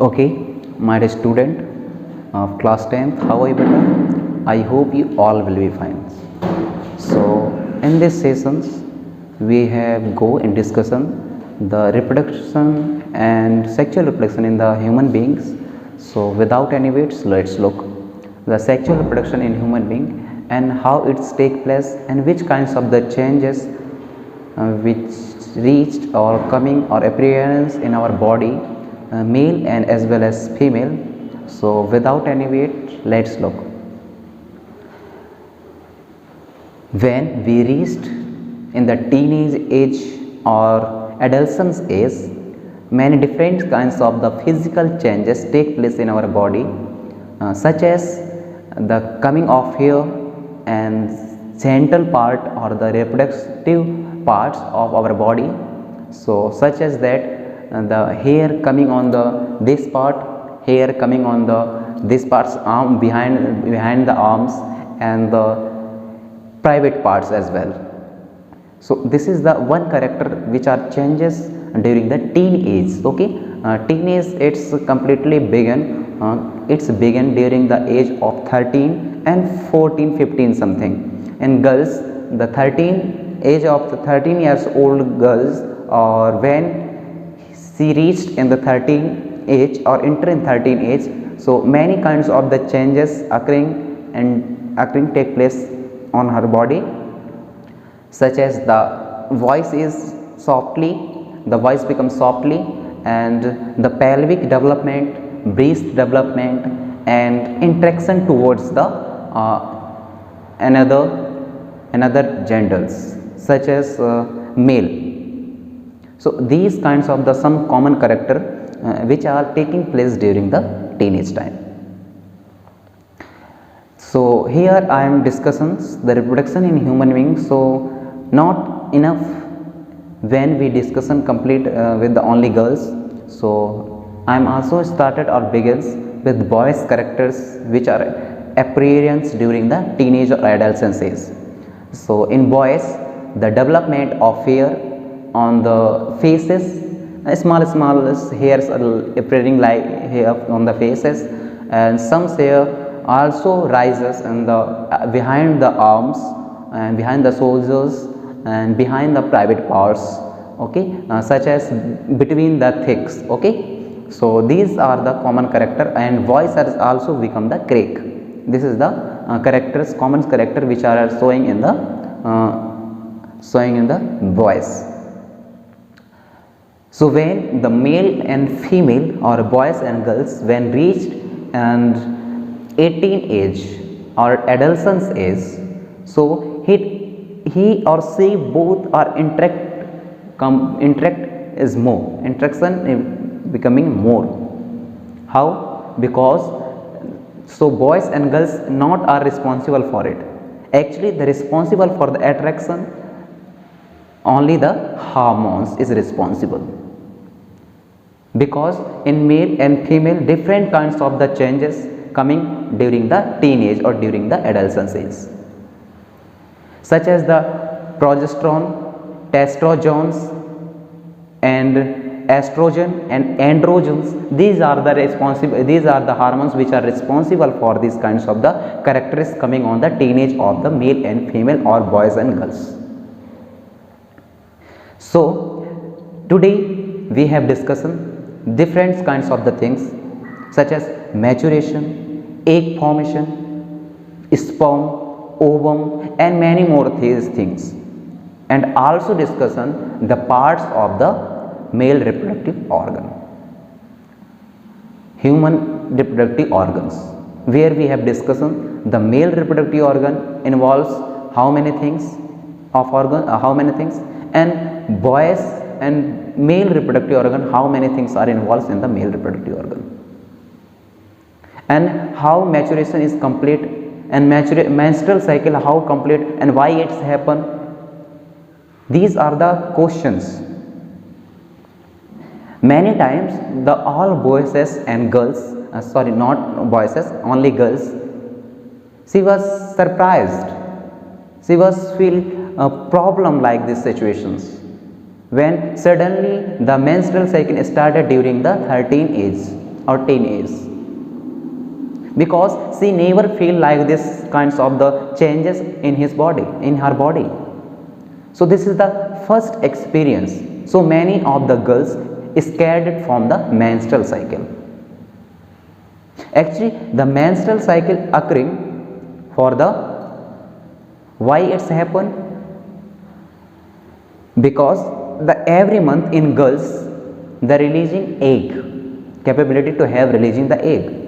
Okay, my dear student of class 10th, how are you better? I hope you all will be fine. So, in these sessions, we have go in discussion the reproduction and sexual reproduction in the human beings. So, without any waits, let's look the sexual reproduction in human being and how it's take place and which kinds of the changes which reached or coming or appearance in our body, male and as well as female. So without any wait, let's look. When we reached in the teenage age or adolescence age, many different kinds of the physical changes take place in our body, such as the coming of hair and genital part or the reproductive parts of our body. So such as that the hair coming on the this part, hair coming on the this parts arm behind the arms and the private parts as well. So this is the one character which are changes during the teen age. Okay, teenage it's completely begin. It's begin during the age of 13 and 14, 15 something. In girls, the 13 age of the 13 years old girls, or when she reached in the 13 age or enter in 13 age, so many kinds of the changes occurring take place on her body, such as the voice is softly, the voice becomes softly, and the pelvic development, breast development, and interaction towards the another genders, such as male. So these kinds of the some common character which are taking place during the teenage time. So here I am discussing the reproduction in human beings. So not enough when we discussion complete with the only girls. So I am also started or begins with boys characters which are appearance during the teenage or adolescence age. So in boys, the development of hair on the faces, small hairs are appearing like hair on the faces, and some hair also rises in the behind the arms and behind the shoulders and behind the private parts. Okay, such as between the thicks. Okay, so these are the common character, and voice has also become the crack. This is the characters, common character which are showing in the voice. So when the male and female or boys and girls when reached and 18 age or adolescence age, so he or she both are interact is more, interaction is becoming more. How? Because so boys and girls not are responsible for it. Actually the responsible for the attraction, only the hormones is responsible, because in male and female different kinds of the changes coming during the teenage or during the adolescence age, such as the progesterone, testosterone and estrogen and androgens. These are the hormones which are responsible for these kinds of the characteristics coming on the teenage of the male and female or boys and girls. So today we have discussed different kinds of the things, such as maturation, egg formation, sperm, ovum, and many more these things, and also discussion the parts of the male reproductive organ, human reproductive organs, where we have discussed the male reproductive organ involves how many things and boys and male reproductive organ how many things are involved in the male reproductive organ, and how maturation is complete, and menstrual cycle how complete and why it's happen. These are the questions. Many times the all boys and girls, not boys, only girls, she was surprised, she was feel a problem like these situations when suddenly the menstrual cycle started during the 13 age or teenage, because she never feel like this kinds of the changes in his body, in her body. So this is the first experience. So many of the girls scared from the menstrual cycle. Actually the menstrual cycle occurring for the, why it's happen, because the every month in girls the releasing egg, capability to have releasing the egg.